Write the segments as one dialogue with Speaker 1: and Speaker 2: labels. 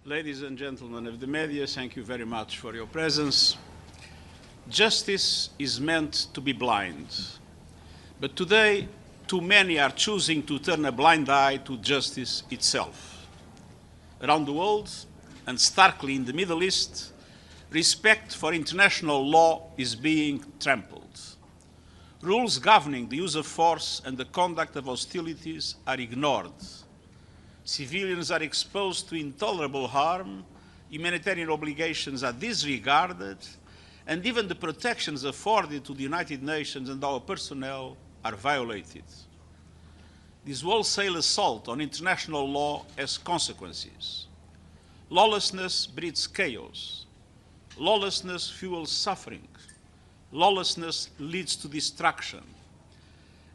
Speaker 1: Ladies and gentlemen of the media, thank you very much for your presence. Justice is meant to be blind, but today too many are choosing to turn a blind eye to justice itself. Around the world, and starkly in the Middle East, respect for international law is being trampled. Rules governing the use of force and the conduct of hostilities are ignored. Civilians are exposed to intolerable harm, humanitarian obligations are disregarded, and even the protections afforded to the United Nations and our personnel are violated. This wholesale assault on international law has consequences. Lawlessness breeds chaos. Lawlessness fuels suffering. Lawlessness leads to destruction.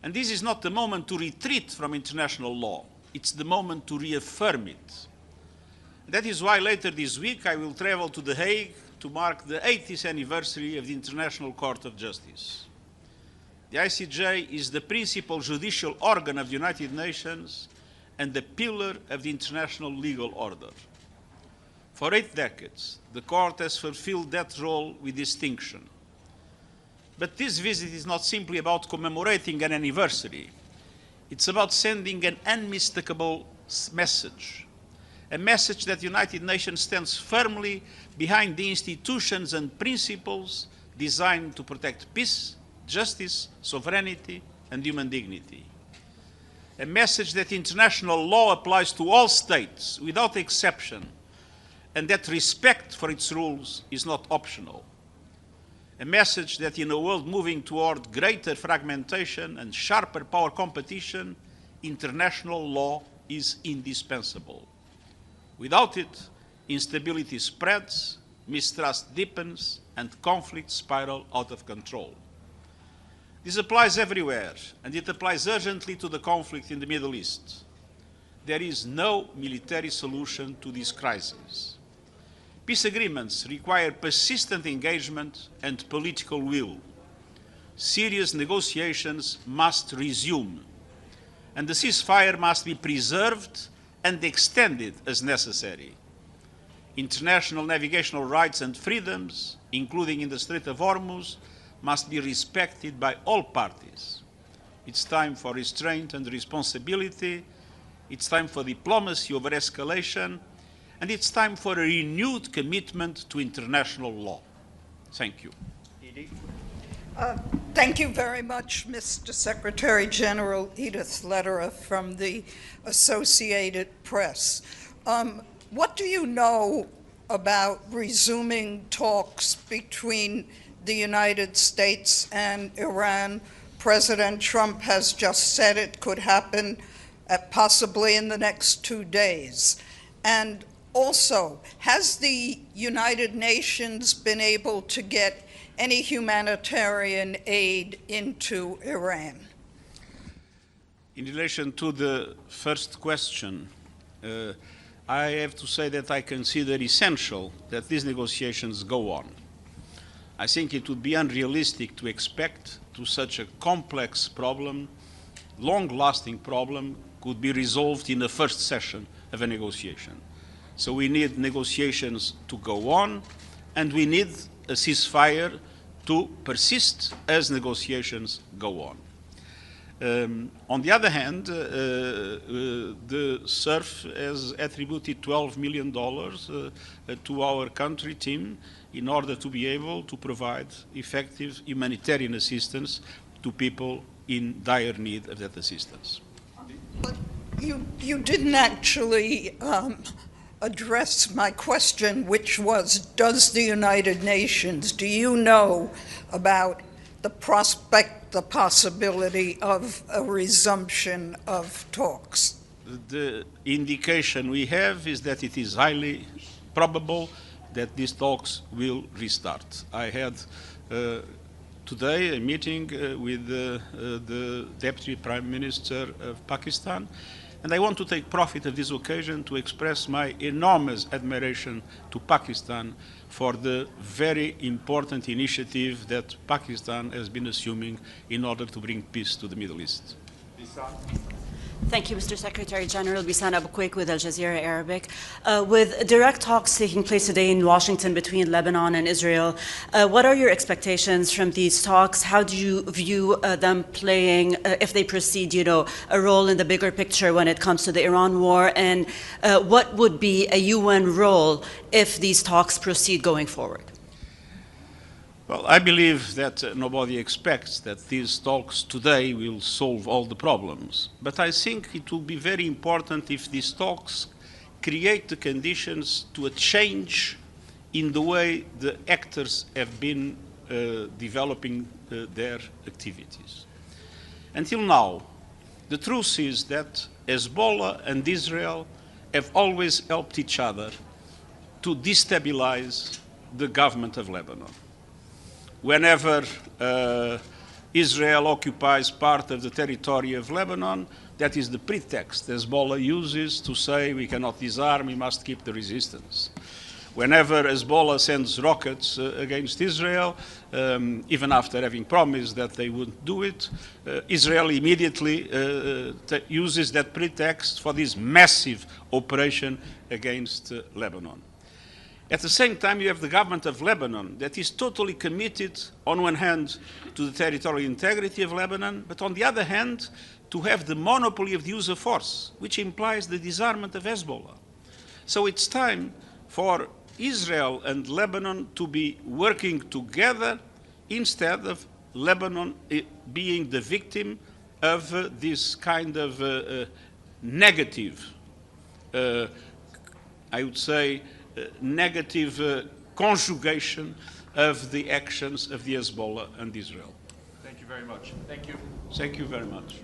Speaker 1: And this is not the moment to retreat from international law. It's the moment to reaffirm it. That is why later this week I will travel to The Hague to mark the 80th anniversary of the International Court of Justice. The ICJ is the principal judicial organ of the United Nations and the pillar of the international legal order. For 8 decades, the Court has fulfilled that role with distinction. But this visit is not simply about commemorating an anniversary. It's about sending an unmistakable message, a message that the United Nations stands firmly behind the institutions and principles designed to protect peace, justice, sovereignty, and human dignity. A message that international law applies to all states without exception, and that respect for its rules is not optional. A message that in a world moving toward greater fragmentation and sharper power competition, international law is indispensable. Without it, instability spreads, mistrust deepens, and conflicts spiral out of control. This applies everywhere, and it applies urgently to the conflict in the Middle East. There is no military solution to this crisis. Peace agreements require persistent engagement and political will. Serious negotiations must resume, and the ceasefire must be preserved and extended as necessary. International navigational rights and freedoms, including in the Strait of Hormuz, must be respected by all parties. It's time for restraint and responsibility. It's time for diplomacy over escalation. And it's time for a renewed commitment to international law. Thank you.
Speaker 2: Thank you very much, Mr. Secretary General Edith Lederer from the Associated Press. What do you know about resuming talks between the United States and Iran? President Trump has just said it could happen possibly in the next 2 days. And also, has the United Nations been able to get any humanitarian aid into Iran?
Speaker 1: In relation to the first question, I have to say that I consider essential that these negotiations go on. I think it would be unrealistic to expect to such a complex problem, long-lasting problem, could be resolved in the first session of a negotiation. So we need negotiations to go on, and we need a ceasefire to persist as negotiations go on. On the other hand, the SURF has attributed $12 million to our country team in order to be able to provide effective humanitarian assistance to people in dire need of that assistance.
Speaker 2: But you didn't actually address my question, which was, does the United Nations, do you know about the prospect, the possibility of a resumption of talks?
Speaker 1: The indication we have is that it is highly probable that these talks will restart. I had today a meeting with the Deputy Prime Minister of Pakistan, and I want to take profit of this occasion to express my enormous admiration to Pakistan for the very important initiative that Pakistan has been assuming in order to bring peace to the Middle East.
Speaker 3: Thank you, Mr. Secretary General. Bisan Abu Quaik with Al Jazeera Arabic. With direct talks taking place today in Washington between Lebanon and Israel, what are your expectations from these talks? How do you view them playing, if they proceed, a role in the bigger picture when it comes to the Iran war? And what would be a UN role if these talks proceed going forward?
Speaker 1: Well, I believe that nobody expects that these talks today will solve all the problems. But I think it will be very important if these talks create the conditions to a change in the way the actors have been developing their activities. Until now, the truth is that Hezbollah and Israel have always helped each other to destabilize the government of Lebanon. Whenever Israel occupies part of the territory of Lebanon, that is the pretext Hezbollah uses to say we cannot disarm, we must keep the resistance. Whenever Hezbollah sends rockets against Israel, even after having promised that they wouldn't do it, Israel immediately uses that pretext for this massive operation against Lebanon. At the same time, you have the government of Lebanon that is totally committed, on one hand, to the territorial integrity of Lebanon, but on the other hand, to have the monopoly of the use of force, which implies the disarmament of Hezbollah. So it's time for Israel and Lebanon to be working together instead of Lebanon being the victim of this kind of negative, I would say, negative conjugation of the actions of the Hezbollah and Israel.
Speaker 4: Thank you very much. Thank you.
Speaker 1: Thank you very much.